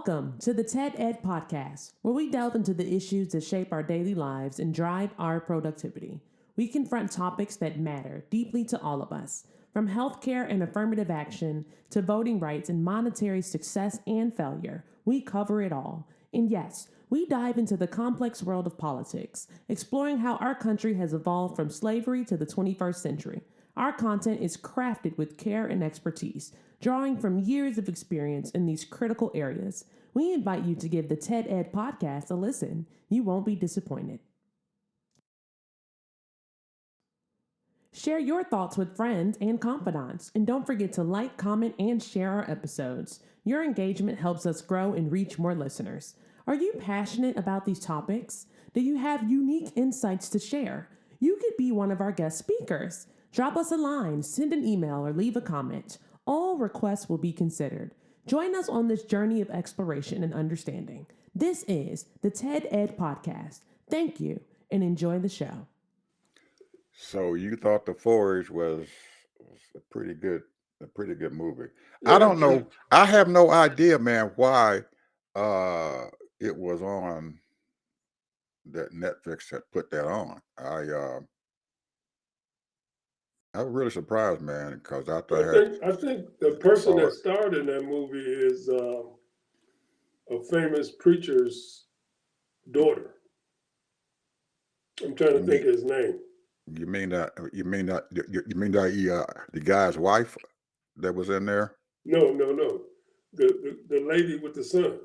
Welcome to the TED Ed Podcast, where we delve into the issues that shape our daily lives and drive our productivity. We confront topics that matter deeply to all of us, from healthcare and affirmative action to voting rights and monetary success and failure. We cover it all. And yes, we dive into the complex world of politics, exploring how our country has evolved from slavery to the 21st century. Our content is crafted with care and expertise, drawing from years of experience in these critical areas. We invite you to give the TED Ed podcast a listen. You won't be disappointed. Share your thoughts with friends and confidants, and don't forget to like, comment, and share our episodes. Your engagement helps us grow and reach more listeners. Are you passionate about these topics? Do you have unique insights to share? You could be one of our guest speakers. Drop us a line, send an email, or leave a comment. All requests will be considered. Join us on this journey of exploration and understanding. This is the TED Ed Podcast. Thank you, and enjoy the show. So you thought The Forge was a pretty good movie. I Yeah, don't know. I have no idea, man, why uh it was on that Netflix that put that on. I was really surprised, man, because after I think the I person saw that it. starred in that movie is a famous preacher's daughter. I'm trying to You think mean of his name. the guy's wife that was in there? No. The lady with the son.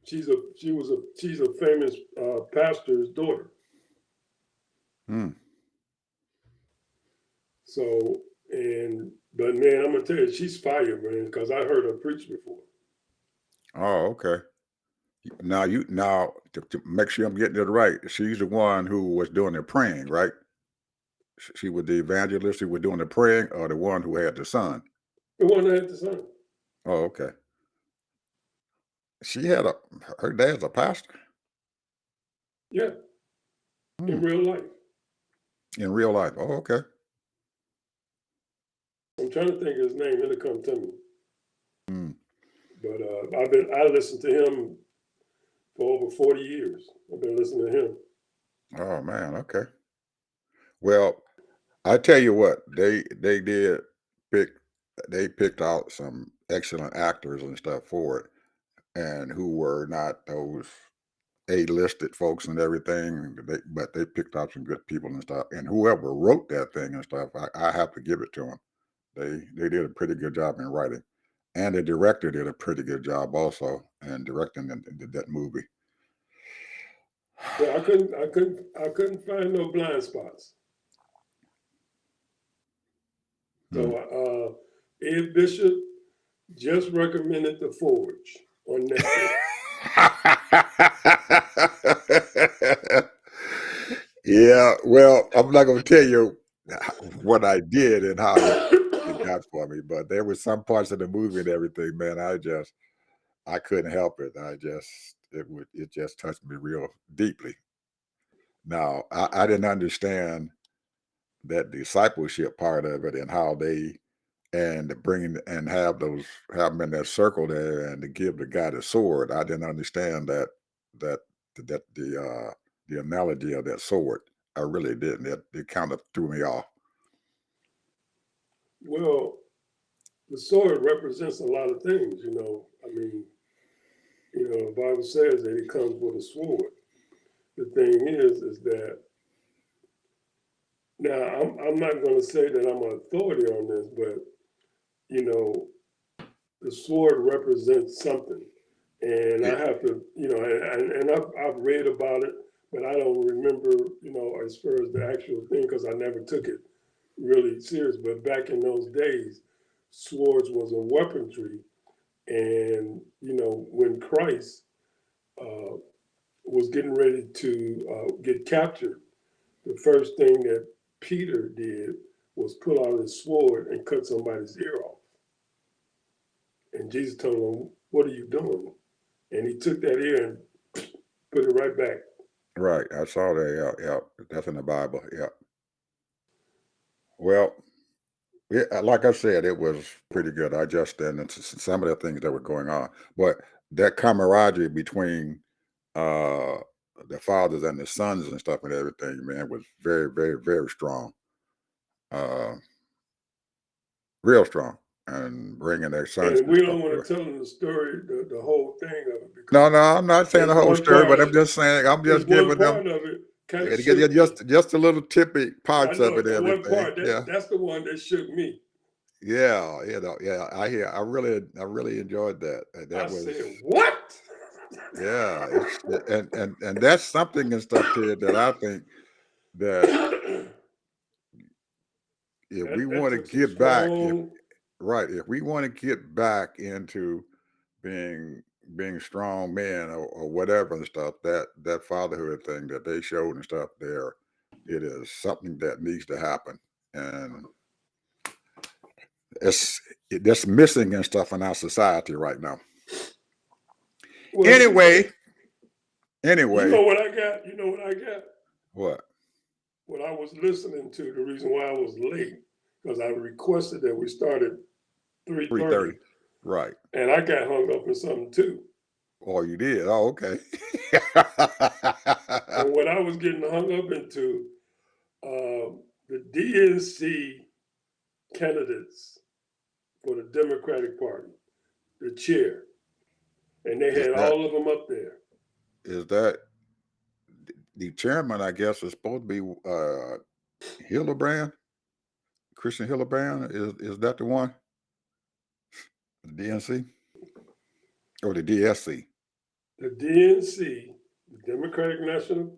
She's a famous pastor's daughter. Hmm. But man, I'm gonna tell you, she's fire, man, because I heard her preach before. Oh, okay. Now to make sure I'm getting it right, she's the one who was doing the praying, right? She was the evangelist who was doing the praying, or the one who had the son. The one that had the son. Oh, okay. She had her dad's a pastor. Yeah, in Hmm. real life. In real life. Oh, okay. I'm trying to think of his name. It'll come to me. Hmm. But I listened to him for over 40 years. I've been listening to him. Oh man. Okay. Well, I tell you what, they did pick they picked out some excellent actors and stuff for it, and who were not those A-listed folks and everything. But they picked out some good people and stuff. And whoever wrote that thing and stuff, I have to give it to them. They did a pretty good job in writing, and the director did a pretty good job also in directing that movie. Yeah, I couldn't find no blind spots. Hmm. So Ed Bishop just recommended The Forge on Netflix. Yeah, well, I'm not going to tell you what I did and how it got for me, but there were some parts of the movie and everything, man. I couldn't help it. It just touched me real deeply. Now, I didn't understand that discipleship part of it, and how they and to bring and have them in that circle there and to give the guy the sword. I didn't understand that the analogy of that sword. I really didn't. It kind of threw me off. Well, the sword represents a lot of things, you know. I mean, the Bible says that it comes with a sword. The thing is that now I'm not going to say that I'm an authority on this, but you know, the sword represents something, and Yeah, I have to, and I've read about it, but I don't remember, as far as the actual thing, because I never took it really serious. But back in those days, swords was a weaponry, and when Christ uh, was getting ready to get captured, the first thing that Peter did was pull out his sword and cut somebody's ear off. And Jesus told him, "What are you doing?" And he took that ear and put it right back. right. I saw that. Yeah, yeah. That's in the Bible. Yeah. Well, Yeah, like I said, it was pretty good. I just and some of the things that were going on, but that camaraderie between uh the fathers and the sons and stuff and everything, man, was very, very, very strong. Uh, real strong, and bringing their sons And and we stuff don't to want it. to tell them the story, the whole thing of it, No, because no, I'm not saying the there's whole one story, part but of I'm just saying I'm there's just one giving them part of it kind of yeah, to get shook me. just a little tippy I parts of know it, the and one everything. part Yeah, that's the one that shook me. yeah, yeah. I really enjoyed that. I That was said, "What?" yeah. It's and that's something and stuff, Ted, that I think that if we That want to took some get back, if strong. right, if we want to get back into being being strong men or whatever and stuff, that fatherhood thing that they showed and stuff there, it is something that needs to happen, and that's missing and stuff in our society right now. Well, Anyway, you anyway, know what I got? You know what I got? what What I was listening to. The reason why I was late, because I requested that we start at 3:30, 3:30, right? and I got hung up in something too. Oh, you did? Oh, okay. And what I was getting hung up into, the DNC candidates for the Democratic Party, the chair, and they is had that all of them up there. is that the chairman? I guess is supposed to be Hildebrand, Christian Hildebrand. Is that the one? The DNC or the DSC? The DNC, the Democratic National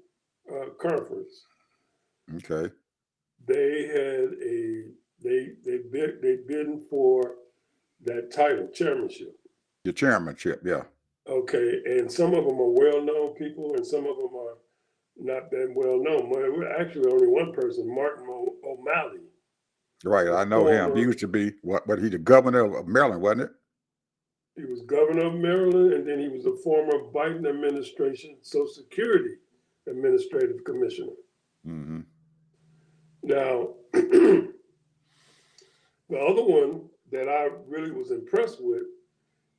Conference, Okay, they had a they bidding for that title, chairmanship. the chairmanship. Yeah, Okay, and some of them are well-known people, and some of them are not that well-known. Well, actually, only one person, Martin O'Malley, right. the I know him. He former. used to be what? But he's the governor of Maryland, wasn't it? He was governor of Maryland, and then he was a former Biden administration Social Security administrative commissioner. Mm-hmm. Now, the other one that I really was impressed with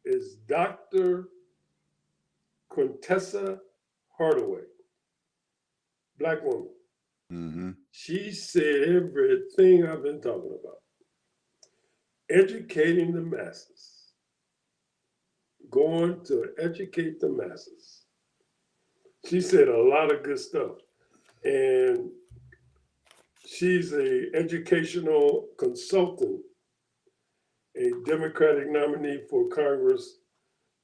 is Dr. Quintessa Hardaway, black woman. Mm-hmm. She said everything I've been talking about. Educating the masses, going to educate the masses. She said a lot of good stuff. And she's a educational consultant, a Democratic nominee for Congress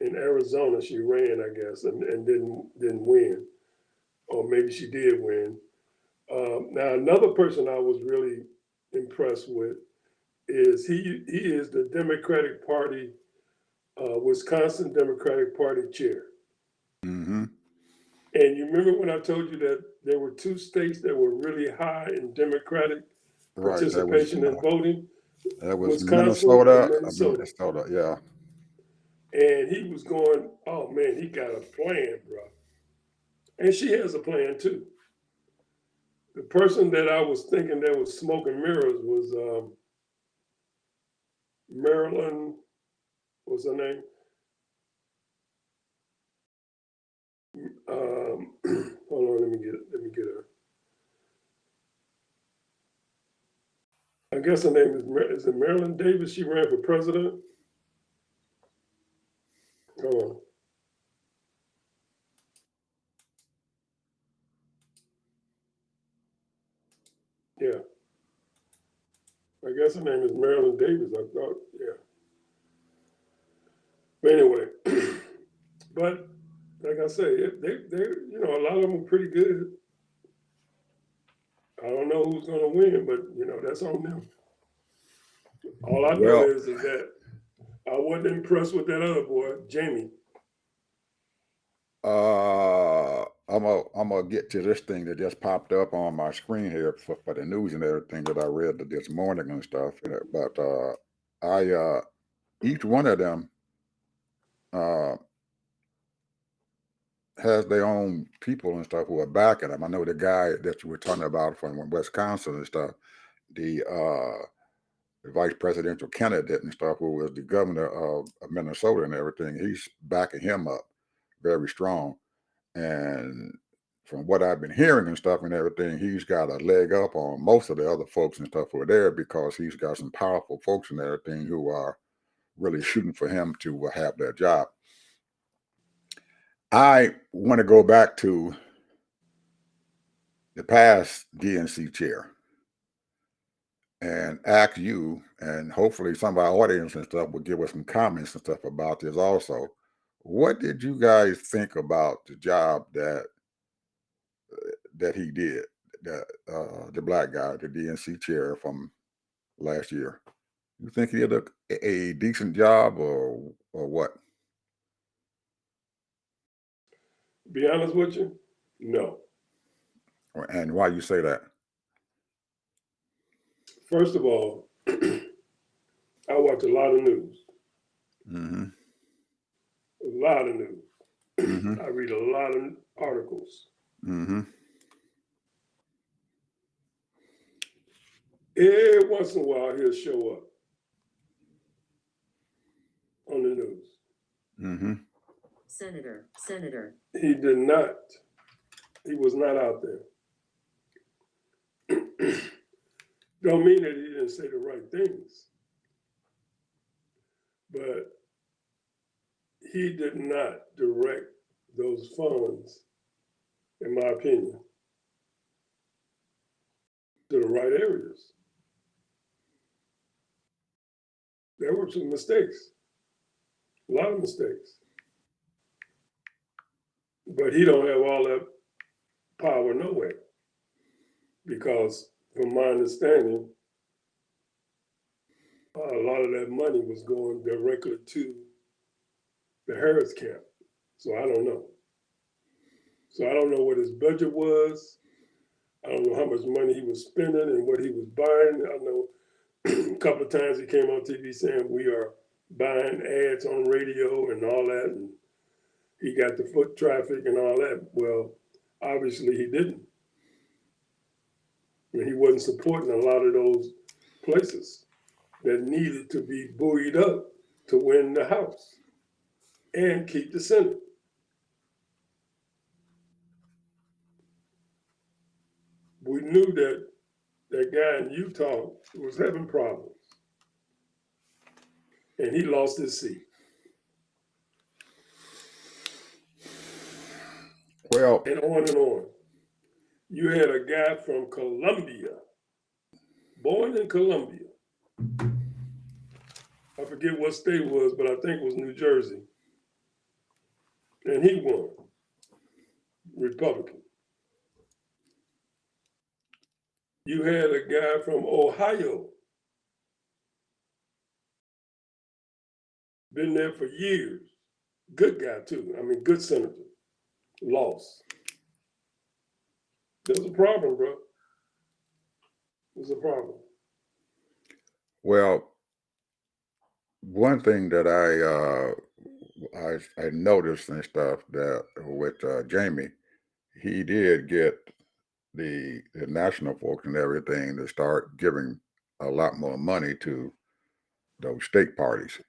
in Arizona. She ran, I guess, and didn't win, or maybe she did win. Now another person I was really impressed with is he is the Democratic Party, Wisconsin Democratic Party chair. Mm-hmm. And you remember when I told you that there were two states that were really high in Democratic Right. participation in voting? That was Wisconsin and Minnesota. Minnesota. Minnesota. Yeah. And he was going, oh man, he got a plan, bro. And she has a plan too. The person that I was thinking that was smoking mirrors was Marilyn, what's her name? Hold on, let me get her. I guess her name is it Marilyn Davis? She ran for president. Hold on. Yeah, I guess her name is Marilyn Davis. I thought, yeah. But anyway, but like I say, they a lot of them are pretty good. I don't know who's going to win, but that's on them. All I know Well, is that I wasn't impressed with that other boy, Jamie. I'm gonna get to this thing that just popped up on my screen here for the news and everything that I read this morning and stuff. But I each one of them uh has their own people and stuff who are backing them. I know the guy that you were talking about from Wisconsin and stuff. The the vice presidential candidate and stuff, who was the governor of Minnesota and everything, he's backing him up very strong. And from what I've been hearing and stuff and everything, he's got a leg up on most of the other folks and stuff who are there, because he's got some powerful folks and everything who are really shooting for him to have that job. I want to go back to the past DNC chair and ask you, and hopefully some of our audience and stuff will give us some comments and stuff about this also. What did you guys think about the job that he did, the black guy, the DNC chair from last year? You think he did a decent job, or what? Be honest with you, no. And why you say that? First of all, I watch a lot of news. Mm-hmm. A lot of news. Mm-hmm. I read a lot of articles. Mm-hmm. Every once in a while, he'll show up on the news. Mm-hmm. Senator. He did not. He was not out there. Don't mean that he didn't say the right things, but he did not direct those funds, in my opinion, to the right areas. There were some mistakes, a lot of mistakes. But he don't have all that power no way, because from my understanding, a lot of that money was going directly to the Harris camp. So I don't know. So I don't know what his budget was. I don't know how much money he was spending and what he was buying. I know a couple of times he came on TV saying we are buying ads on radio and all that, and he got the foot traffic and all that. Well, obviously he didn't. And he wasn't supporting a lot of those places that needed to be buoyed up to win the House and keep the Senate. We knew that that guy in Utah was having problems, and he lost his seat. Well, And on and on. You had a guy from Colombia, born in Colombia. I forget what state it was, but I think it was New Jersey. And he won, Republican. You had a guy from Ohio, been there for years. Good guy, too. I mean, good senator. Lost. There's a problem, bro. There's a problem. well, one thing that I noticed and stuff, that with Jamie, he did get the national folks and everything to start giving a lot more money to those state parties.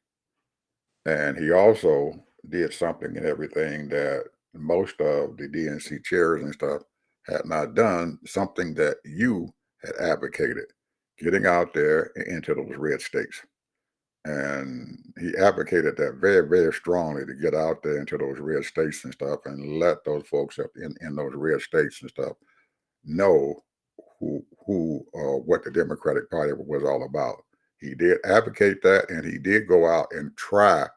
And he also did something and everything that most of the DNC chairs and stuff had not done, something that you had advocated, getting out there into those red states. And he advocated that very, very strongly, to get out there into those red states and stuff, and let those folks up in those red states and stuff know what the Democratic Party was all about. He did advocate that, and he did go out and try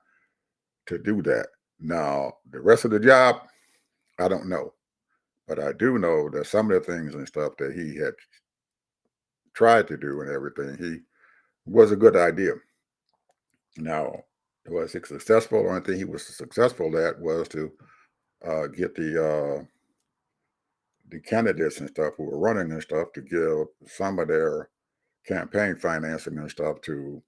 to do that. Now, the rest of the job, I don't know, but I do know that some of the things and stuff that he had tried to do and everything, he was a good idea. Now, was he successful? The only thing he was successful at was to get the candidates and stuff who were running and stuff to give some of their campaign financing and stuff to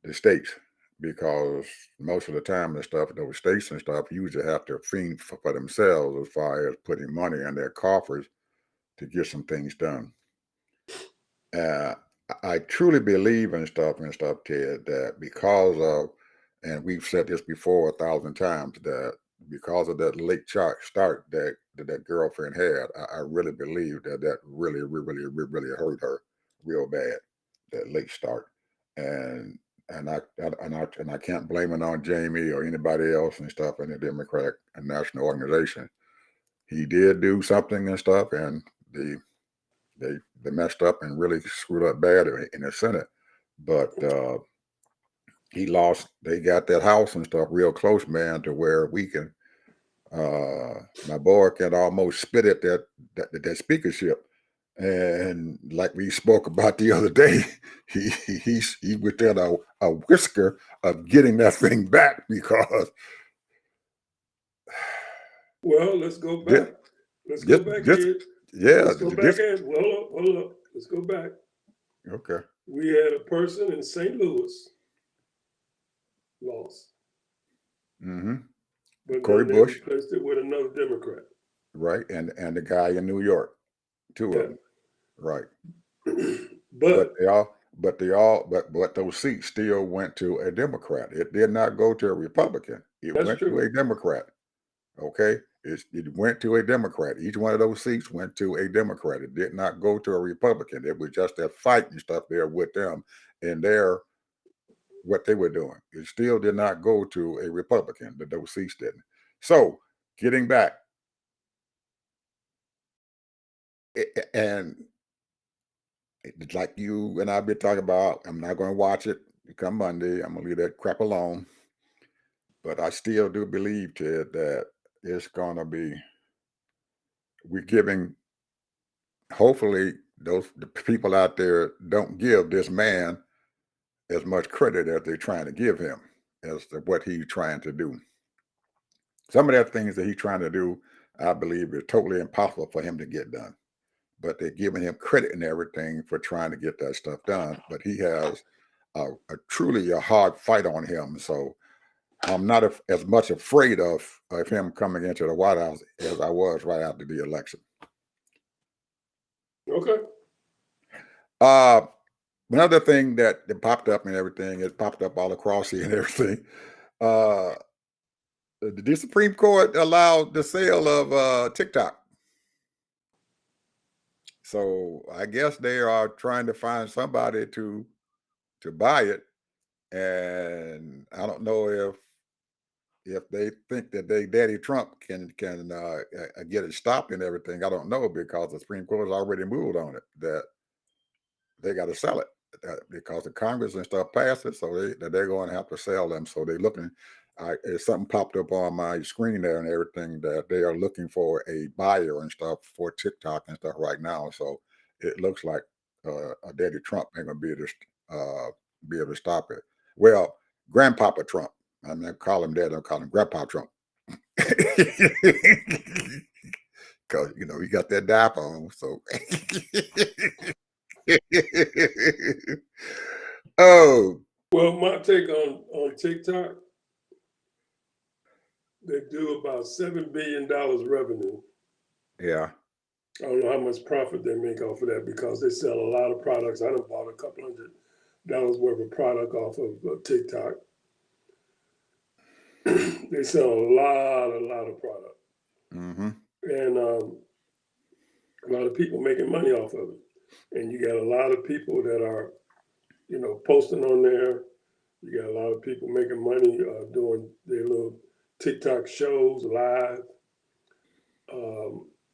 the states, because most of the time and stuff, those states and stuff usually have to fend for themselves as far as putting money in their coffers to get some things done. Uh, I truly believe in stuff, Ted, that because of, and we've said this before 1,000 times, that because of that late start that girlfriend had, I really believe that really hurt her real bad, that late start. And I can't blame it on Jamie or anybody else and stuff in the Democratic National Organization. He did do something and stuff, and the they messed up and really screwed up bad in the Senate. But he lost. They got that house and stuff real close, man, to where we can. My boy can almost spit at that speakership. And like we spoke about the other day, he within a whisker of getting that thing back because. Well, let's go This, back. Let's go back, this, Ed. yeah, Let's go back, Ed. Well, hold up. Let's go back. Okay. We had a person in St. Louis lost. Mm-hmm. But Cory then they Bush. replaced it with another Democrat. Right, and the guy in New York, two of them, right. But those seats still went to a Democrat. It did not go to a Republican. It That's went to true. a Democrat. Okay, it went to a Democrat. Each one of those seats went to a Democrat. It did not go to a Republican. It was just that fight and stuff there with them and what they were doing. It still did not go to a Republican. Those seats didn't. So getting back, and like you and I've been talking about, I'm not going to watch it come Monday. I'm going to leave that crap alone. But I still do believe, Ted, that it's going to be, we're giving, hopefully, the people out there don't give this man as much credit as they're trying to give him as to what he's trying to do. Some of the things that he's trying to do, I believe, is totally impossible for him to get done. But they're giving him credit and everything for trying to get that stuff done. But he has truly a hard fight on him. So I'm not as much afraid of him coming into the White House as I was right after the election. Okay. Another thing that popped up and everything, it popped up all across here and everything. The Supreme Court allowed the sale of TikTok. So I guess they are trying to find somebody to buy it. And I don't know if they think that Daddy Trump can get it stopped and everything. I don't know, because the Supreme Court has already moved on it, that they got to sell it because the Congress and stuff passed it, so they're going to have to sell them. So they're looking. Something popped up on my screen there and everything that they are looking for a buyer and stuff for TikTok and stuff right now. So it looks like Daddy Trump ain't going to be able to stop it. Well, Grandpapa Trump. I'm not call him Dad. I'm calling him Grandpa Trump. Because he got that diaper on. So. Oh. Well, my take on TikTok, they do about $7 billion revenue. Yeah. I don't know how much profit they make off of that, because they sell a lot of products. I done bought a couple $100 worth of product off of TikTok. They sell a lot of product. Mm-hmm. And a lot of people making money off of it. And you got a lot of people that are, posting on there. You got a lot of people making money doing their little TikTok shows live.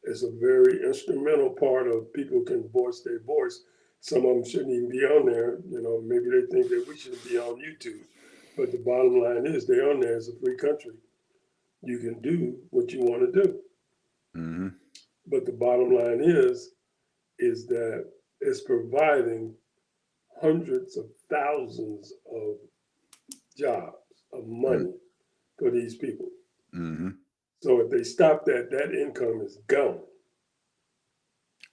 It's a very instrumental part of people can voice their voice. Some of them shouldn't even be on there. Maybe they think that we should be on YouTube. But the bottom line is, they're on there. It's a free country. You can do what you want to do. Mm-hmm. But the bottom line is that it's providing hundreds of thousands of jobs, of money for these people. Mm-hmm. So if they stop that, that income is gone.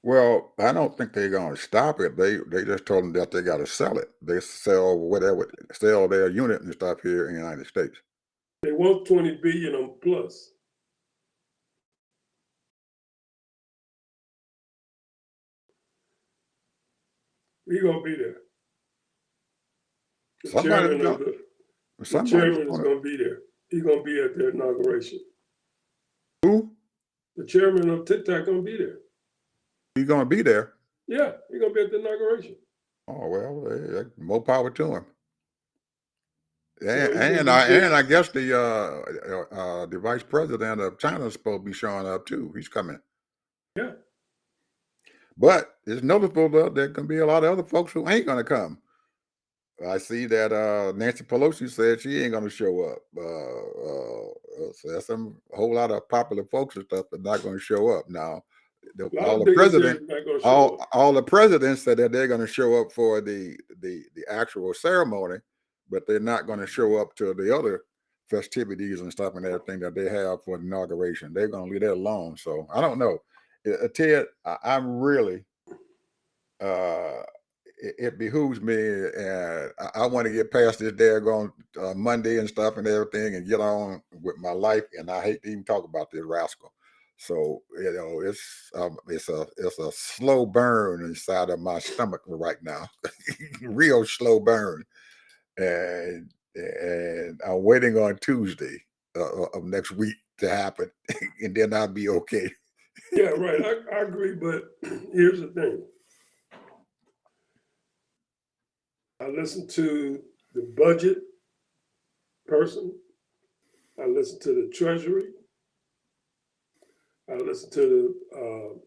Well, I don't think they're going to stop it. They just told them that they got to sell it. They sell their unit and stuff here in the United States. They want 20 billion on plus. We're gonna be there. The Somebody's chairman of going. the Somebody's chairman is going. going to be there. He's going to be at the inauguration. Who? The chairman of TikTok going to be there. He's going to be there. Yeah, he's going to be at the inauguration. Oh well, more power to him. So And I guess the vice president of China is supposed to be showing up too. He's coming. Yeah. But it's noticeable that there can be a lot of other folks who ain't going to come. I see that Nancy Pelosi said she ain't going to show up. So there's a whole lot of popular folks and stuff that not going to show up now. All the presidents said that they're going to show up for the actual ceremony, but they're not going to show up to the other festivities and stuff and everything that they have for the inauguration. They're going to leave that alone. So I don't know. Ted, I'm really it behooves me, and I want to get past this daggone Monday and stuff and everything and get on with my life. And I hate to even talk about this rascal. So it's a slow burn inside of my stomach right now, real slow burn, and I'm waiting on Tuesday of next week to happen, and then I'll be okay. Yeah, right. I agree, but here's the thing. I listened to the budget person. I listened to the Treasury. I listened to the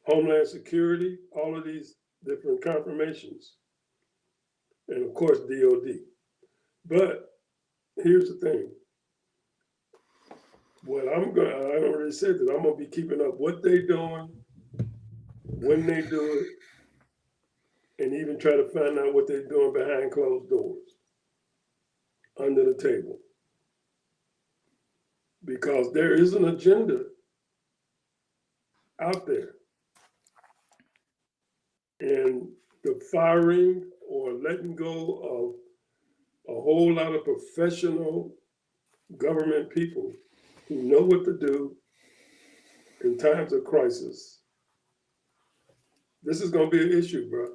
Homeland Security, all of these different confirmations. And of course, DOD. But here's the thing. I already said that I'm going to be keeping up what they're doing, when they do it, and even try to find out what they're doing behind closed doors, under the table. Because there is an agenda out there. And the firing or letting go of a whole lot of professional government people who know what to do in times of crisis, this is going to be an issue, bro.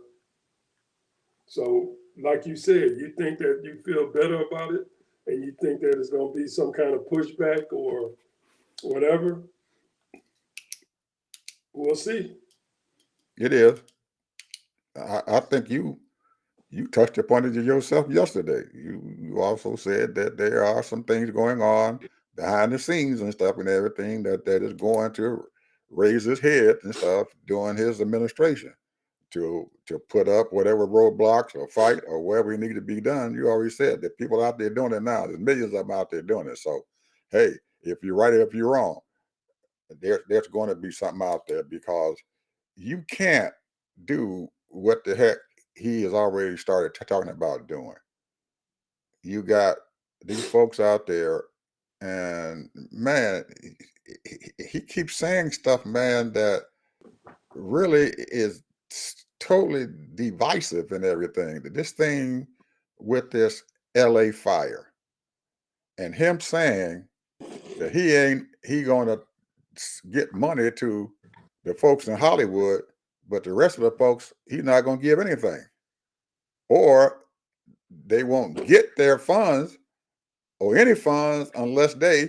So, like you said, you think that you feel better about it, and you think that it's going to be some kind of pushback or whatever. We'll see. It is. I think you touched upon it yourself yesterday. You also said that there are some things going on behind the scenes and stuff and everything that is going to raise his head and stuff during his administration to put up whatever roadblocks or fight or whatever need to be done. You already said that people out there doing it now. There's millions of them out there doing it. So, hey, if you're right or if you're wrong, there's going to be something out there, because you can't do what the heck he has already started talking about doing. You got these folks out there, and man, he keeps saying stuff, man, that really is totally divisive and everything. This thing with this LA fire, and him saying that he going to get money to the folks in Hollywood, but the rest of the folks he's not going to give anything, or they won't get their funds or any funds unless they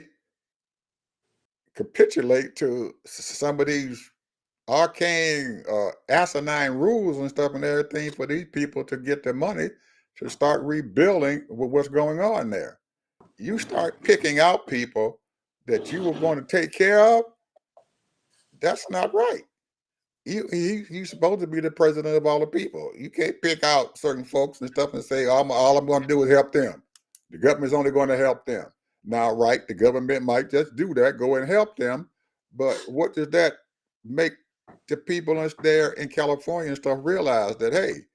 capitulate to some of these arcane, asinine rules and stuff and everything for these people to get their money to start rebuilding what's going on there. You start picking out people that you were going to take care of. That's not right. He's supposed to be the president of all the people. You can't pick out certain folks and stuff and say, all I'm going to do is help them. The government's only going to help them. Now, right, the government might just do that, go and help them. But what does that make the people there in California and stuff realize? That, hey,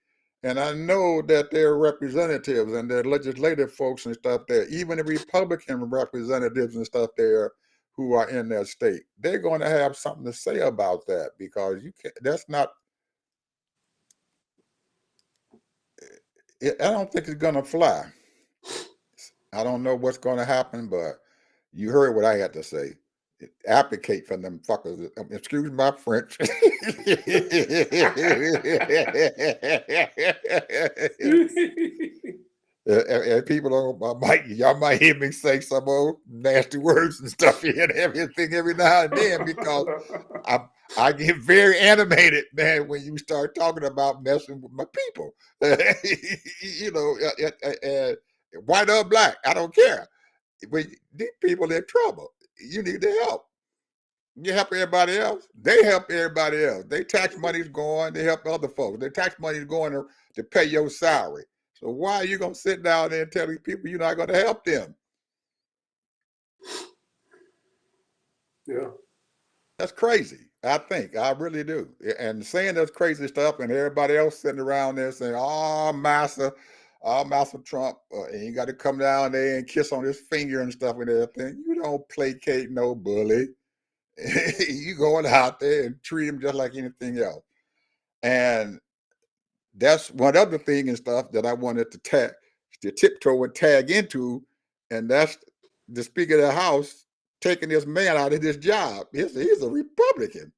and I know that their representatives and their legislative folks and stuff there, even the Republican representatives and stuff there who are in their state, they're going to have something to say about that, because you can't, that's not, I don't think it's going to fly. I don't know what's going to happen, but you heard what I had to say. Advocate for them fuckers. Excuse my French. And people y'all might hear me say some old nasty words and stuff here and everything every now and then because I get very animated, man, when you start talking about messing with my people. You know, white or black, I don't care. When these people in trouble, you need to help. You help everybody else. They help everybody else. Their tax money's going. They help other folks. Their tax money's going to pay your salary. So why are you going to sit down there and tell these people you're not going to help them? Yeah. That's crazy. I think. I really do. And saying this crazy stuff and everybody else sitting around there saying, oh, Master Trump, and you got to come down there and kiss on his finger and stuff and everything. You don't placate no bully. You going out there and treat him just like anything else. And that's one other thing and stuff that I wanted to tiptoe and tag into, and that's the Speaker of the House taking this man out of his job. He's a Republican.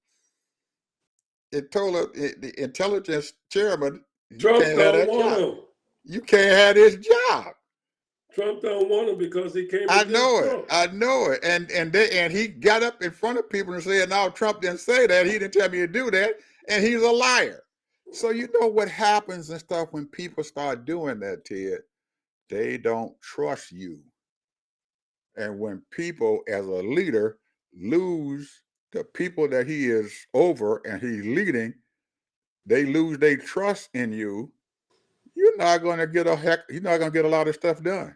It told the intelligence chairman, you Trump can't have don't that want job. him. You can't have this job. Trump don't want him because he came I against know it. Trump. I know it. And he got up in front of people and said, no, Trump didn't say that. He didn't tell me to do that. And he's a liar. So you know what happens and stuff when people start doing that, Ted? They don't trust you. And when people as a leader lose the people that he is over and he's leading, they lose their trust in you. You're not going to get a lot of stuff done.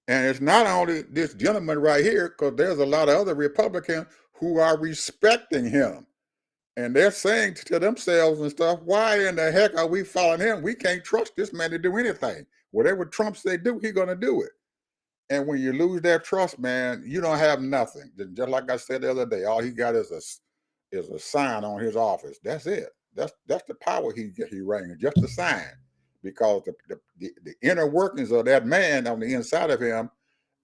And it's not only this gentleman right here, because there's a lot of other Republicans who are respecting him. And they're saying to themselves and stuff, why in the heck are we following him? We can't trust this man to do anything. Whatever Trump say do, he's going to do it. And when you lose that trust, man, you don't have nothing. Just like I said the other day, all he got is a sign on his office. That's it. That's the power he reigns, just a sign. Because the inner workings of that man on the inside of him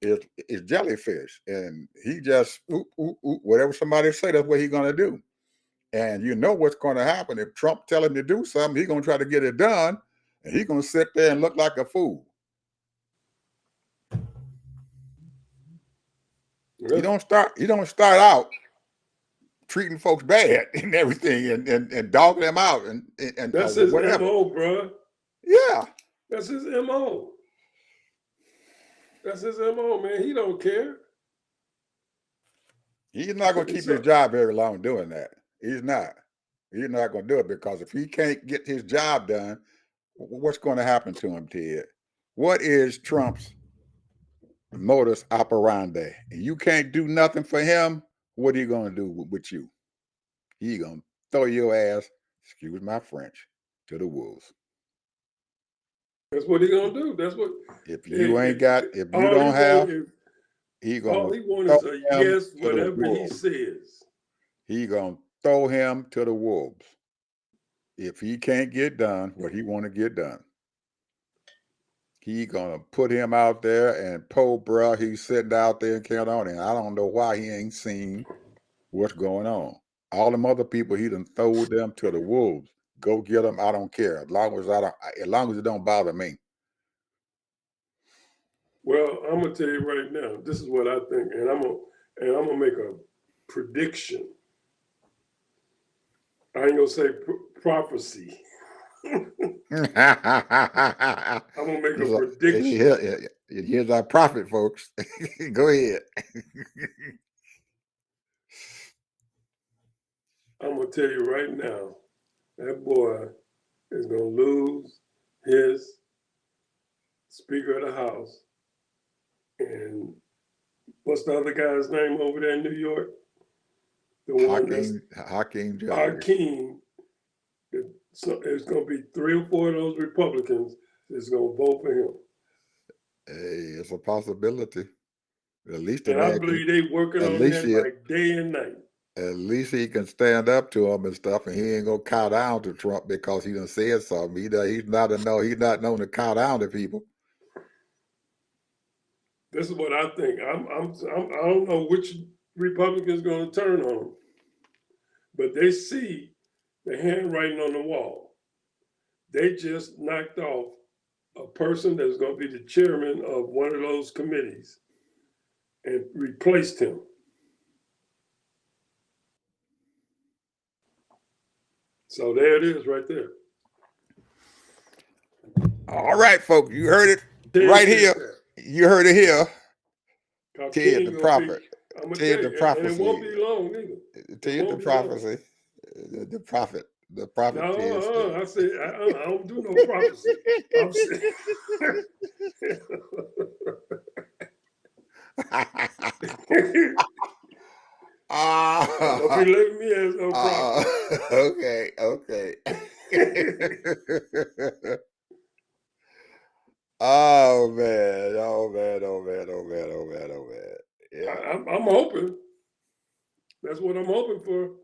is jellyfish, and he just whatever somebody say, that's what he's going to do. And you know what's going to happen if Trump tell him to do something, he's going to try to get it done, and he's going to sit there and look like a fool. Yeah. You don't start out treating folks bad and everything and dogging them out and that's his whatever. MO, bro. Yeah, that's his MO. That's his MO, man. He don't care. He's not going to keep his job very long doing that. He's not. He's not going to do it, because if he can't get his job done, what's going to happen to him, Ted? What is Trump's modus operandi? You can't do nothing for him. What are you going to do with you? He's going to throw your ass, excuse my French, to the wolves. That's what he's going to do. That's what. If you don't have, he's going all he wants is a yes, whatever he says. He's going to throw him to the wolves. If he can't get done what he want to get done, he gonna put him out there, and bruh, he's sitting out there and count on him. I don't know why he ain't seen what's going on. All them other people, he done throw them to the wolves. Go get them. I don't care. As long as it don't bother me. Well, I'm gonna tell you right now. This is what I think, and I'm gonna make a prediction. I ain't gonna say prophecy. I'm gonna make a prediction. Here's our prophet, folks. Go ahead. I'm gonna tell you right now, that boy is gonna lose his Speaker of the House. And what's the other guy's name over there in New York? Hakeem Jeffries. Hakeem. So it's going to be 3 or 4 of those Republicans that's going to vote for him. Hey, it's a possibility. At least, and I believe they working on that like day and night. At least he can stand up to him and stuff, and he ain't gonna cow down to Trump because he done said something. He's not known to cow down to people. This is what I think. I don't know which Republican is going to turn on him, but they see the handwriting on the wall. They just knocked off a person that's going to be the chairman of one of those committees and replaced him. So there it is right there. All right, folks, you heard it Ted right said here. that. You heard it here. Cause Ted King the gonna be, prophet. I'm gonna tell Ted the you, and it won't prophecy. be long either. It Ted the won't be long. prophecy. The prophet. The prophet Ted No, said. I said I don't do no prophecy. I'm saying. Don't be letting me ask no prophet. Okay, okay. Oh man, oh man, oh man, oh man, oh man, oh man. Yeah. I'm hoping. That's what I'm hoping for.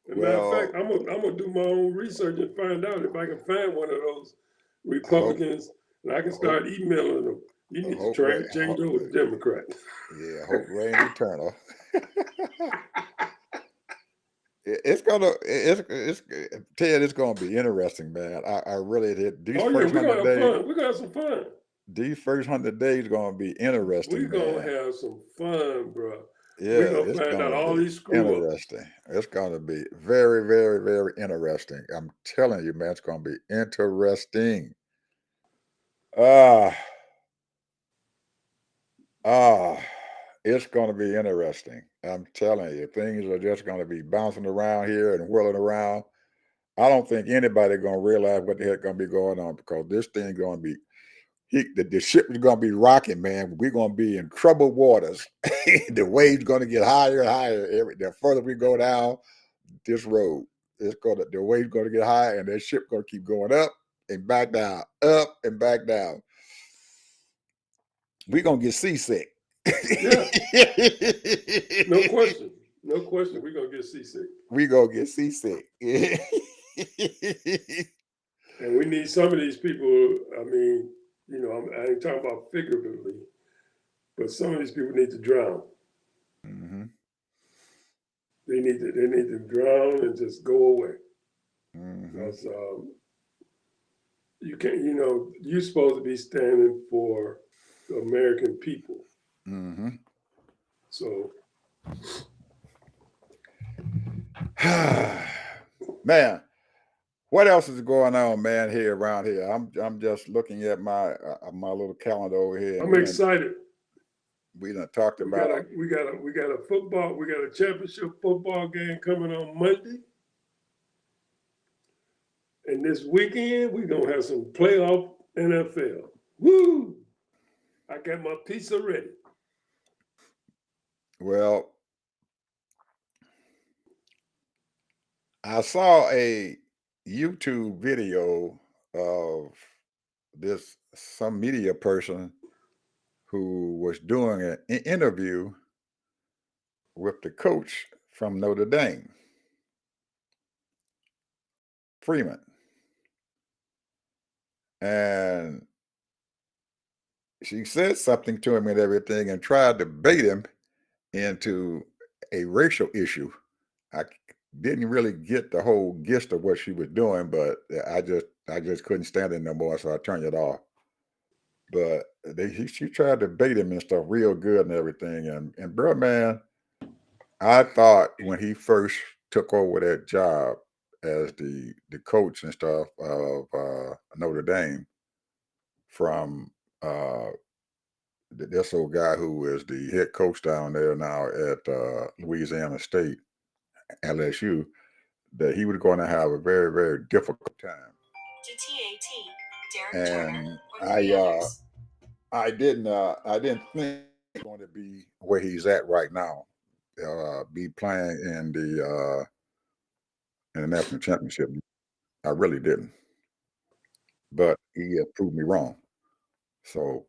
As a matter of fact, Well, I'm gonna do my own research and find out if I can find one of those I hope, Republicans, and I can I hope, start emailing them. You I need to hope, try to change over to Democrat. yeah, hope reign eternal. It's gonna, it's Ted. It's gonna be interesting, man. I really did. These Oh yeah, first we're gonna 100 have days, fun. We're gonna have some fun. these first 100 days gonna be We're interesting, gonna man. have some fun, bro. Yeah, We're gonna it's find out gonna all be these screw ups. interesting. It's gonna be very, very, very interesting. I'm telling you, man, it's gonna be interesting. Ah, ah, it's gonna be interesting. I'm telling you, things are just gonna be bouncing around here and whirling around. I don't think anybody gonna realize what the heck gonna be going on because this thing gonna be the ship is gonna be rocking, man. We're gonna be in troubled waters. The waves gonna get higher and higher. The further we go down this road, the waves gonna get higher, and that ship gonna keep going up and back down, up and back down. We're gonna get seasick. Yeah, no question. No question. We're gonna get seasick. We gonna get seasick. And we need some of these people. I mean, I ain't talking about figuratively, but some of these people need to drown. Mm-hmm. They need to drown and just go away. Mm-hmm. Because you can't, you're supposed to be standing for the American people. Mm-hmm. So Man, what else is going on, man? Here around here, I'm just looking at my little calendar over here, and I'm excited. we done talked We about. got a football. We got a championship football game coming on Monday, and this weekend we're gonna have some playoff NFL. Woo! I got my pizza ready. Well, I saw a YouTube video of some media person who was doing an interview with the coach from Notre Dame, Freeman, and she said something to him and everything, and tried to bait him into a racial issue. I didn't really get the whole gist of what she was doing, but I just couldn't stand it no more, so I turned it off. But she tried to bait him and stuff real good and everything, and bro, man, I thought when he first took over that job as the coach and stuff of Notre Dame from this old guy who is the head coach down there now at Louisiana State, LSU, that he was going to have a very, very difficult time. And I didn't think he was going to be where he's at right now, be playing in the national championship. I really didn't, but he proved me wrong. So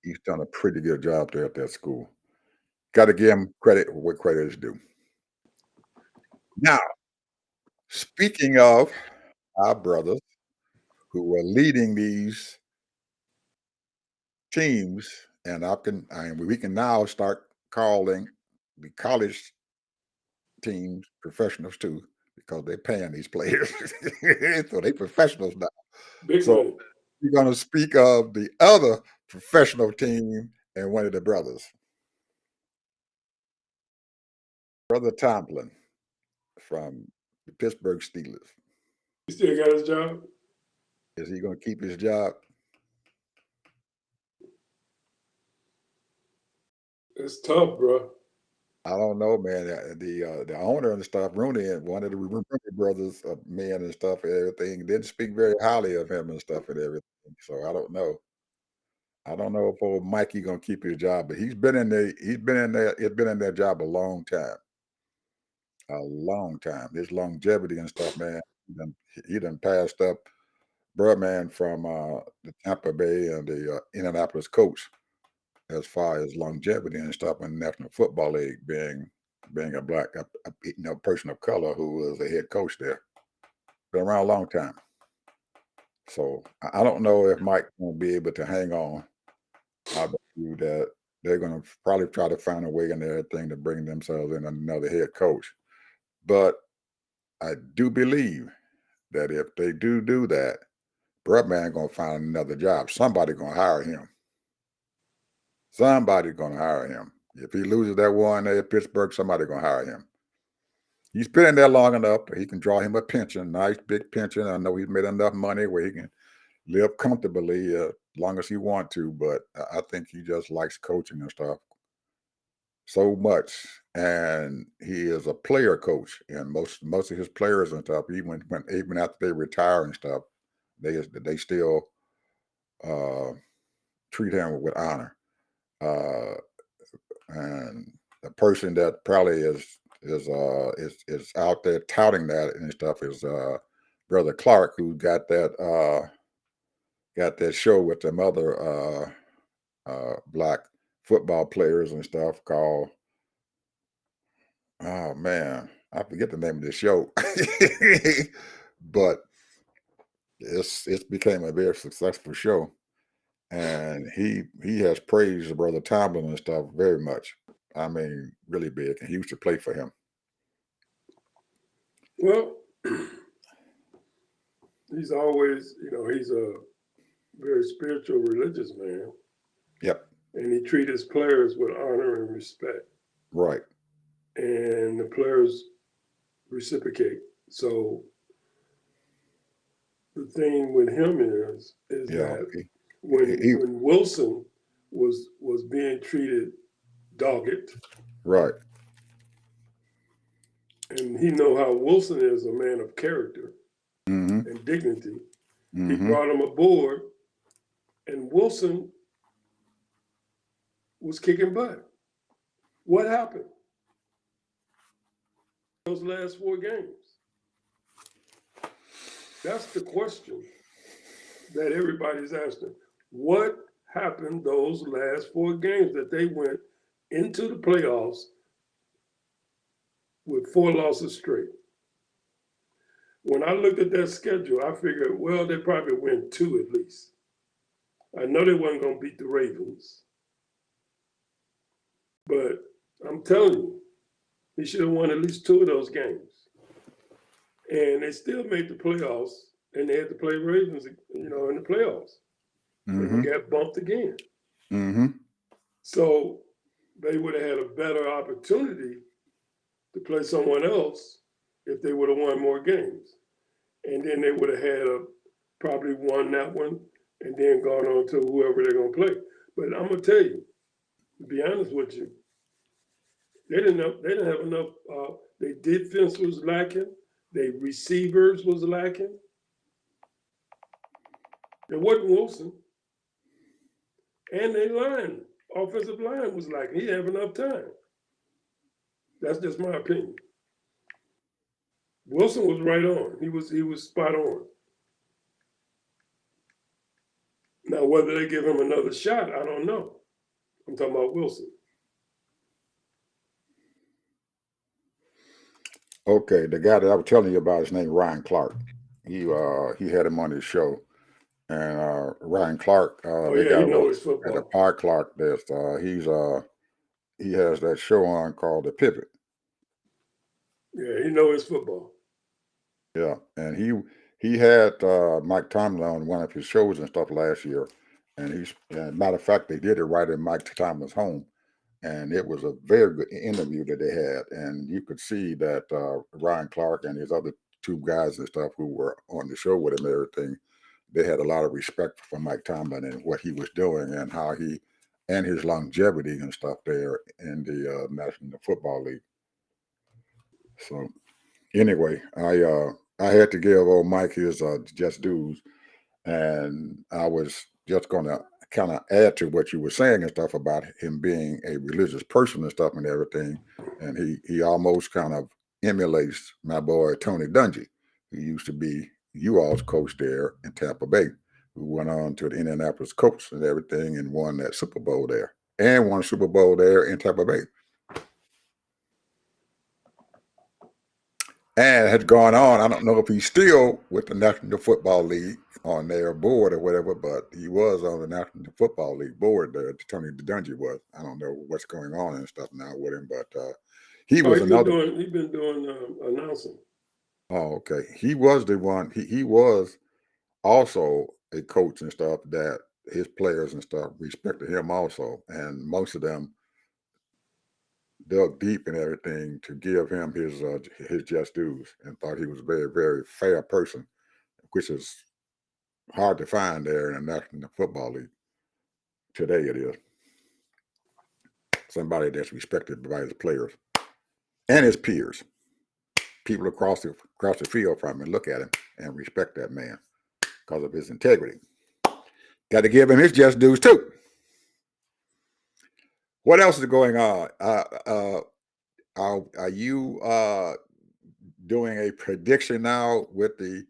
he's done a pretty good job there at that school. Got to give him credit where credit is due. Now, speaking of our brothers who are leading these teams, and we can now start calling the college teams professionals too, because they're paying these players. So they professionals now. Big So money. we're going to speak of the other professional team and one of the brothers. Brother Tomlin from the Pittsburgh Steelers. He still got his job? Is he going to keep his job? It's tough, bro. I don't know, man. The owner and stuff, Rooney, and one of the Rooney brothers, men and stuff, and everything, didn't speak very highly of him and stuff and everything. So I don't know. I don't know if old Mikey gonna keep his job, but he's been in there. He's been in there. It's been in that job a long time. A long time. His longevity and stuff, man. He done passed up man from the Tampa Bay and the Indianapolis coach as far as longevity and stuff in the National Football League, being a black person of color who was a head coach there. Been around a long time. So I don't know if Mike will be able to hang on. I bet you that they're going to probably try to find a way in everything to bring themselves in another head coach. But I do believe that if they do that, man going to find another job. Somebody going to hire him. Somebody's going to hire him. If he loses that one there at Pittsburgh, somebody's going to hire him. He's been in there long enough. He can draw him a pension, nice big pension. I know he's made enough money where he can live comfortably as long as he wants to. But I think he just likes coaching and stuff so much. And he is a player coach. And most of his players and stuff, even after they retire and stuff, they still treat him with honor. And the person that probably is out there touting that and stuff is Brother Clark, who got that show with them other black football players and stuff called, oh man, I forget the name of the show, but it's became a very successful show. And he has praised Brother Tomlin and stuff very much. I mean, really big. And he used to play for him. Well, he's always, he's a very spiritual, religious man. Yep. And he treats his players with honor and respect. Right. And the players reciprocate. So the thing with him is that when Wilson was being treated dogged, right, and he know how Wilson is a man of character and dignity, he brought him aboard, and Wilson was kicking butt. What happened those last 4 games? That's the question that everybody's asking. What happened those last 4 games that they went into the playoffs with 4 losses straight? When I looked at that schedule, I figured, well, they probably win 2 at least. I know they wasn't going to beat the Ravens. But I'm telling you, he should have won at least 2 of those games. And they still made the playoffs, and they had to play Ravens, in the playoffs. And they got bumped again. So they would have had a better opportunity to play someone else if they would have won more games. And then they would have had probably won that one and then gone on to whoever they're going to play. But I'm going to tell you, to be honest with you, they didn't have enough. Their defense was lacking. Their receivers was lacking. It wasn't Wilson. And their offensive line was lacking. He didn't have enough time. That's just my opinion. Wilson was right on. He was spot on. Now, whether they give him another shot, I don't know. I'm talking about Wilson. Okay, the guy that I was telling you about is named Ryan Clark. He had him on his show, and Ryan Clark. He knows football. The Pie Clark. He has that show on called The Pivot. Yeah, he knows his football. Yeah, and he had Mike Tomlin on one of his shows and stuff last year, and matter of fact, they did it right in Mike Tomlin's home, and it was a very good interview that they had, and you could see that Ryan Clark and his other two guys and stuff who were on the show with him and everything, they had a lot of respect for Mike Tomlin and what he was doing and how he and his longevity and stuff there in the National Football League. So anyway, I had to give old Mike his just dues, and I was just gonna kind of add to what you were saying and stuff about him being a religious person and stuff and everything, and he almost kind of emulates my boy Tony Dungy, who used to be you all's coach there in Tampa Bay, who went on to the Indianapolis Colts and everything and won that Super Bowl there and won a Super Bowl there in Tampa Bay. And has gone on. I don't know if he's still with the National Football League on their board or whatever, but he was on the National Football League board there. Tony Dungy was. I don't know what's going on and stuff now with him, but he was another. He's been doing announcing. Oh, okay. He was the one. He was also a coach and stuff that his players and stuff respected him also, and most of them dug deep in everything to give him his just dues and thought he was a very, very fair person, which is hard to find there in the National Football League. Today it is. Somebody that's respected by his players and his peers. People across the field from him look at him and respect that man because of his integrity. Got to give him his just dues too. What else is going on? Are you doing a prediction now with the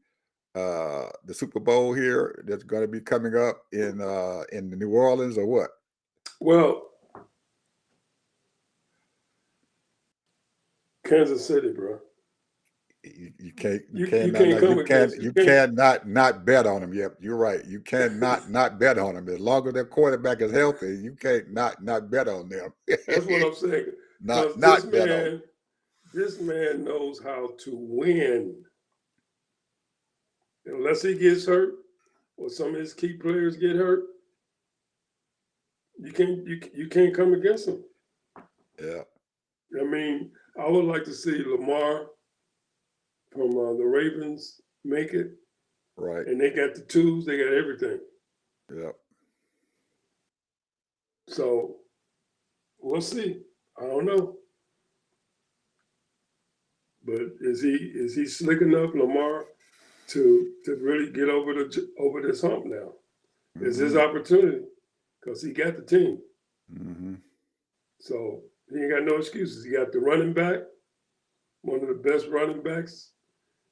Super Bowl here that's going to be coming up in New Orleans or what? Well, Kansas City, bro. You cannot not bet on them. Yep, you're right. You cannot not bet on them. As long as their quarterback is healthy, you can't not bet on them. That's what I'm saying. not bet on them. This man knows how to win. Unless he gets hurt or some of his key players get hurt, you can't come against him. Yeah. I mean, I would like to see Lamar from the Ravens make it. Right. And they got the tools, they got everything. Yeah. So we'll see. I don't know. But is he slick enough, Lamar, to really get over this hump now? Mm-hmm. It's his opportunity because he got the team. Mm-hmm. So he ain't got no excuses. He got the running back, one of the best running backs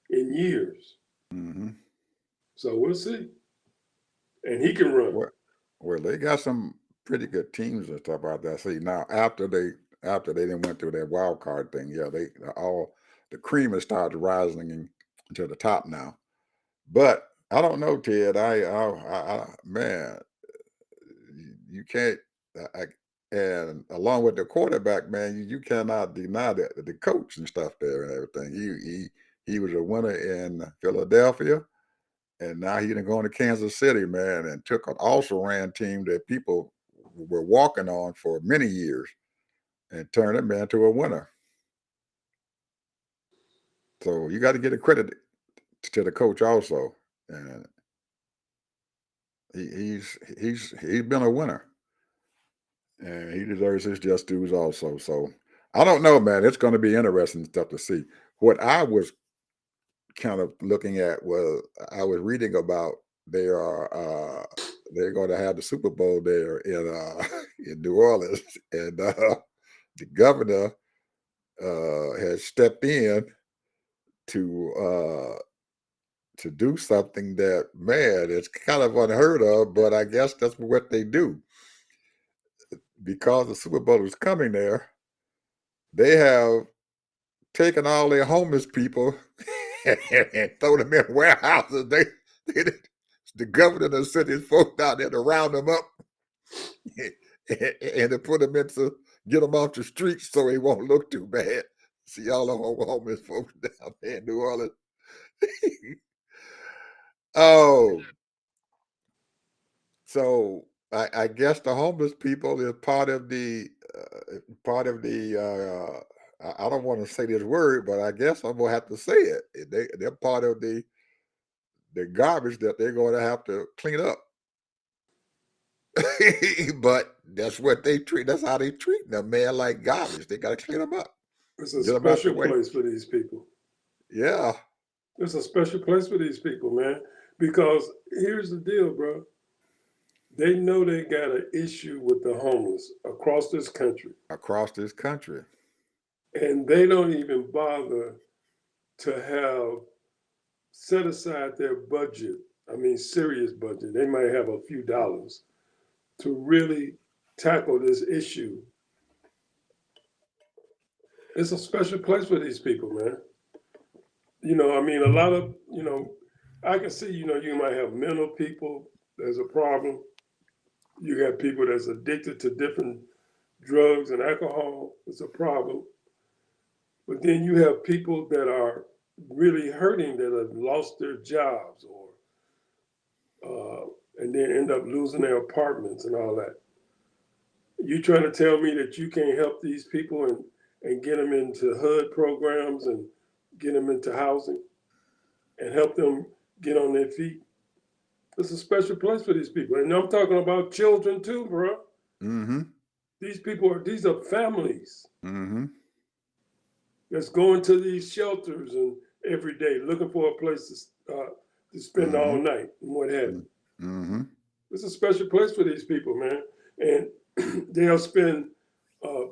in years. Mm-hmm. So we'll see. And he can run. Well, they got some pretty good teams and stuff out there. See, now after they didn't went through that wild card thing, yeah, the cream has started rising to the top now. But I don't know, Ted. I man, you can't. And along with the quarterback, man, you cannot deny that the coach and stuff there and everything. He was a winner in Philadelphia, and now he done gone to Kansas City, man, and took an also-ran team that people were walking on for many years and turned them into a winner. So you got to get a credit to the coach also, and he's been a winner, and he deserves his just dues also. So I don't know, man. It's going to be interesting stuff to see. What I was kind of looking at was I was reading about they're going to have the Super Bowl there in New Orleans, and the governor has stepped in to do something that, man, it's kind of unheard of, but I guess that's what they do. Because the Super Bowl is coming there, they have taken all their homeless people and throw them in warehouses. The governor sent his folks down there to round them up and to put them get them off the streets so they won't look too bad. See all the homeless folks down there in New Orleans. Oh, so I guess the homeless people is I don't want to say this word, but I guess I'm gonna have to say it. They're part of the garbage that they're going to have to clean up. But that's what they treat. That's how they treat them, man, like garbage. They got to clean them up, It's a get them out the special way. place for these people. Yeah. It's a special place for these people, man. Because here's the deal, bro. They know they got an issue with the homeless across this country, Across this country. and they don't even bother to have set aside their budget. I mean, serious budget. They might have a few dollars to really tackle this issue. It's a special place for these people, man. I mean, a lot of, I can see, you might have mental people. There's a problem. You got people that's addicted to different drugs and alcohol. It's a problem. But then you have people that are really hurting that have lost their jobs and then end up losing their apartments and all that. You trying to tell me that you can't help these people and get them into HUD programs and get them into housing and help them get on their feet? It's a special place for these people. And I'm talking about children too, bro. Mm-hmm. These are families Mm-hmm. that's going to these shelters and every day looking for a place to spend all Mm-hmm. night and what have you. Mm-hmm. It's a special place for these people, man. And they'll spend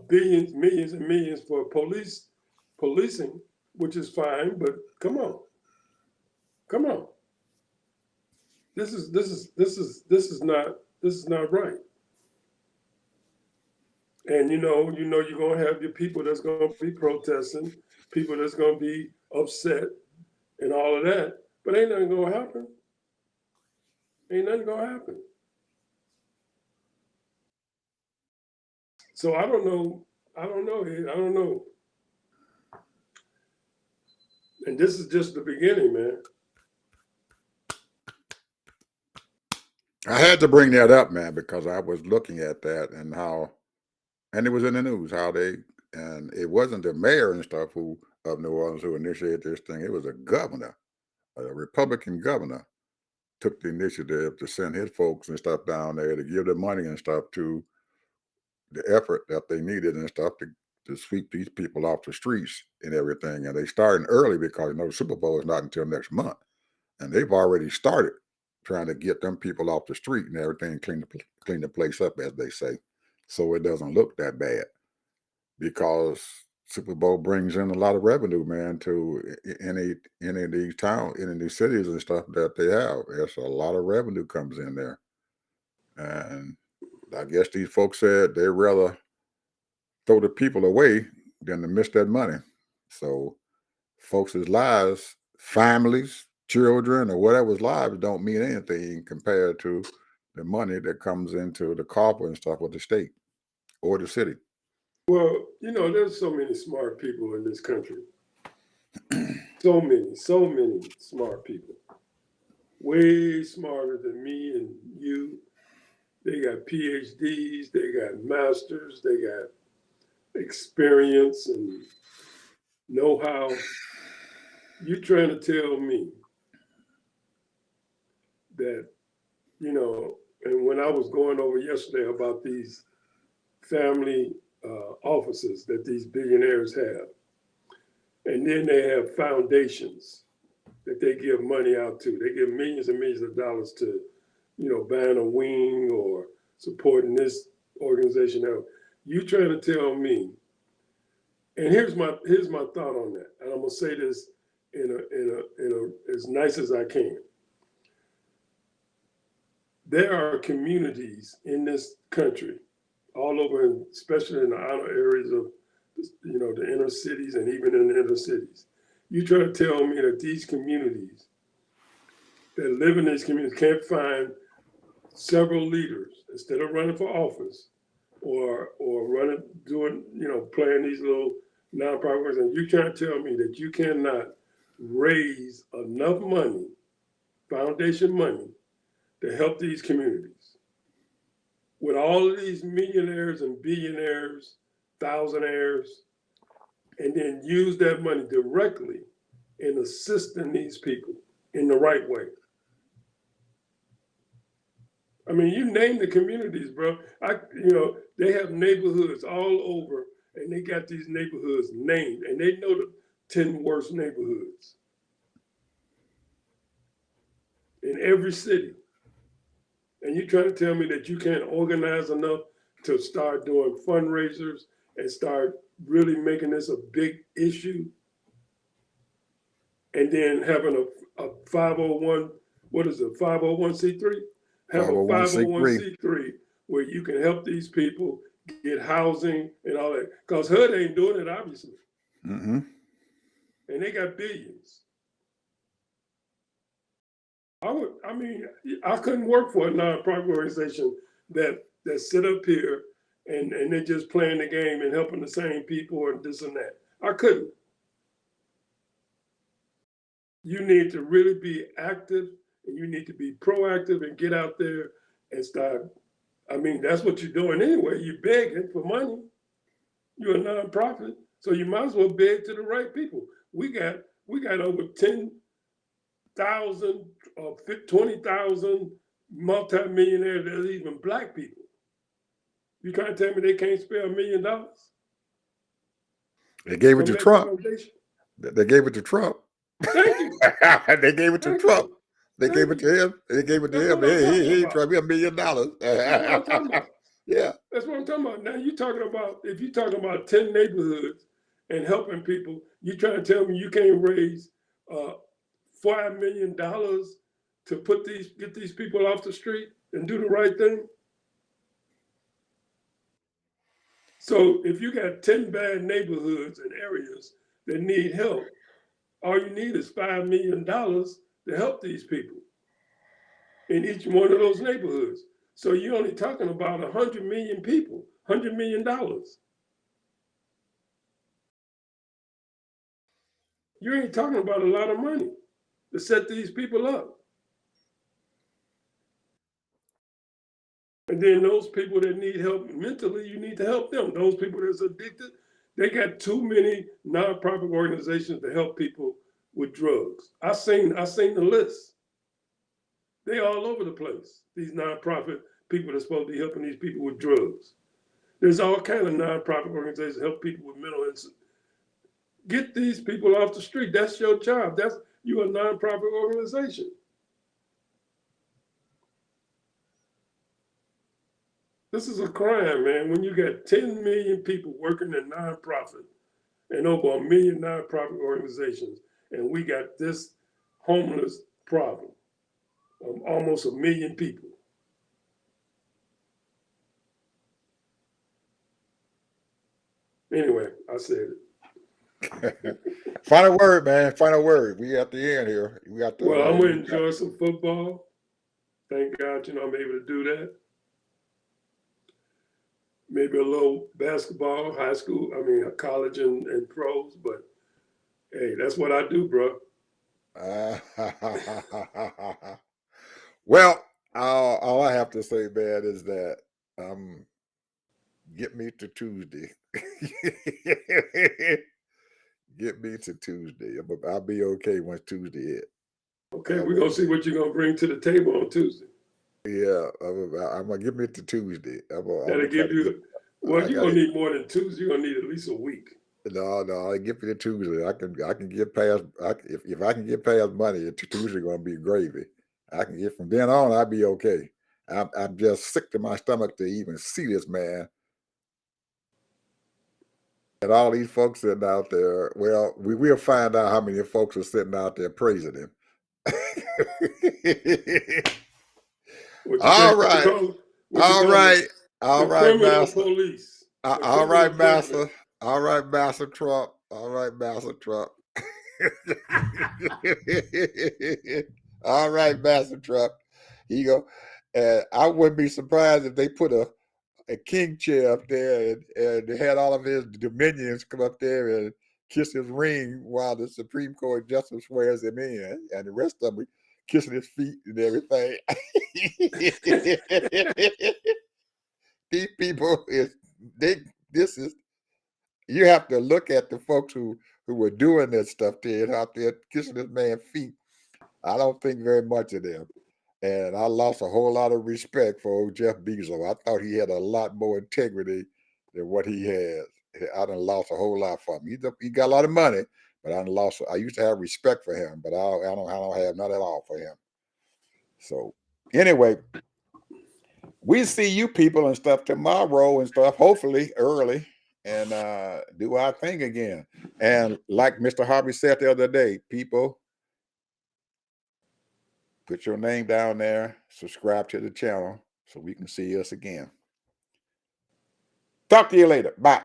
billions, millions, and millions for policing, which is fine. But come on. This is not right. And you're gonna have your people that's gonna be protesting, people that's gonna be upset, and all of that. But ain't nothing gonna happen. Ain't nothing gonna happen. So I don't know. I don't know. I don't know. And this is just the beginning, man. I had to bring that up, man, because I was looking at that and it was in the news and it wasn't the mayor and stuff of New Orleans who initiated this thing. It was a governor, a Republican governor, took the initiative to send his folks and stuff down there to give them money and stuff to the effort that they needed and stuff to sweep these people off the streets and everything. And they started early because the Super Bowl is not until next month, and they've already started trying to get them people off the street and everything, clean the place up, as they say, so it doesn't look that bad. Because Super Bowl brings in a lot of revenue, man, to any of these towns, any of these cities and stuff that they have. There's a lot of revenue comes in there, and I guess these folks said they'd rather throw the people away than to miss that money. So folks' lives, families, children, or whatever's lives don't mean anything compared to the money that comes into the coffers and stuff with the state or the city. Well, there's so many smart people in this country. So many smart people. Way smarter than me and you. They got PhDs, they got masters, they got experience and know-how. You trying to tell me that, and when I was going over yesterday about these family offices that these billionaires have, and then they have foundations that they give money out to. They give millions and millions of dollars to, buying a wing or supporting this organization. Now, you trying to tell me, and here's my thought on that, and I'm gonna say this in a as nice as I can. There are communities in this country, all over, especially in the outer areas of, the inner cities and even in the inner cities. You try to tell me that these communities that live in these communities can't find several leaders instead of running for office or playing these little nonprofits, and you trying to tell me that you cannot raise enough money, foundation money, to help these communities. With all of these millionaires and billionaires, thousandaires, and then use that money directly in assisting these people in the right way. I mean, you name the communities, bro. They have neighborhoods all over, and they got these neighborhoods named, and they know the 10 worst neighborhoods in every city. And you trying to tell me that you can't organize enough to start doing fundraisers and start really making this a big issue? And then having a 501, what is it, 501c3? Have a 501c3. 501c3 where you can help these people get housing and all that. Because HUD ain't doing it, obviously. Mm-hmm. And they got billions. I couldn't work for a nonprofit organization that sit up here and they're just playing the game and helping the same people and this and that. I couldn't. You need to really be active and you need to be proactive and get out there and start. I mean, that's what you're doing anyway. You're begging for money. You're a nonprofit, so you might as well beg to the right people. We got over 10,000 or 20,000 multimillionaires that are even Black people. You can't tell me they can't spare $1 million? They gave it from to that Trump. foundation? They gave it to Trump. Thank you. They gave it to Thank Trump. you. They Thank gave it you. to him. They gave it to That's him. what I'm talking He about. tried me $1 million. That's what I'm talking about. Yeah. That's what I'm talking about. Now you're talking about, if you're talking about 10 neighborhoods and helping people, you're trying to tell me you can't raise $5 million to get these people off the street and do the right thing? So if you got 10 bad neighborhoods and areas that need help, all you need is $5 million to help these people in each one of those neighborhoods. So you're only talking about 100 million people, $100 million. You ain't talking about a lot of money to set these people up. And then those people that need help mentally, you need to help them. Those people that's addicted, they got too many nonprofit organizations to help people with drugs. I seen the list. They all over the place. These nonprofit people that's supposed to be helping these people with drugs. There's all kind of nonprofit organizations help people with mental illness. Get these people off the street. That's your job. You're a nonprofit organization. This is a crime, man. When you got 10 million people working in nonprofit and over 1 million nonprofit organizations, and we got this homeless problem of almost 1 million people. Anyway, I said it. Final word, man. Final word. We at the end here. We got the. Well, I'm gonna enjoy some football. Thank God, I'm able to do that. Maybe a little basketball, college and pros, but hey, that's what I do, bro. Well, all I have to say, man, is that get me to Tuesday. Get me to Tuesday. I'll be okay once Tuesday hit. Okay, we're gonna see what you're gonna bring to the table on Tuesday. Yeah, I'm gonna get me to Tuesday. That'll give you. Well, you're gonna need more than Tuesday. You're gonna need at least a week. No, get me to Tuesday. I can get past. If I can get past Monday, Tuesday gonna be gravy. I can get from then on. I'll be okay. I'm just sick to my stomach to even see this man. And all these folks sitting out there. Well, we will find out how many folks are sitting out there praising him. All right, criminal Master. police. All right, Master. All right, Master Trump. All right, Master Trump. All right, Master Trump. Here you go. And I wouldn't be surprised if they put a king chair up there and they had all of his dominions come up there and kiss his ring while the Supreme Court justice swears him in, and the rest of them kissing his feet and everything. These people this is, you have to look at the folks who were doing that stuff there out there kissing this man's feet. I don't think very much of them. And I lost a whole lot of respect for old Jeff Bezos. I thought he had a lot more integrity than what he has. I done lost a whole lot from him. He got a lot of money, but I used to have respect for him, but I don't have none at all for him. So anyway, we see you people and stuff tomorrow and stuff, hopefully early, and do our thing again. And like Mr. Harvey said the other day, people, put your name down there, subscribe to the channel so we can see us again. Talk to you later. Bye.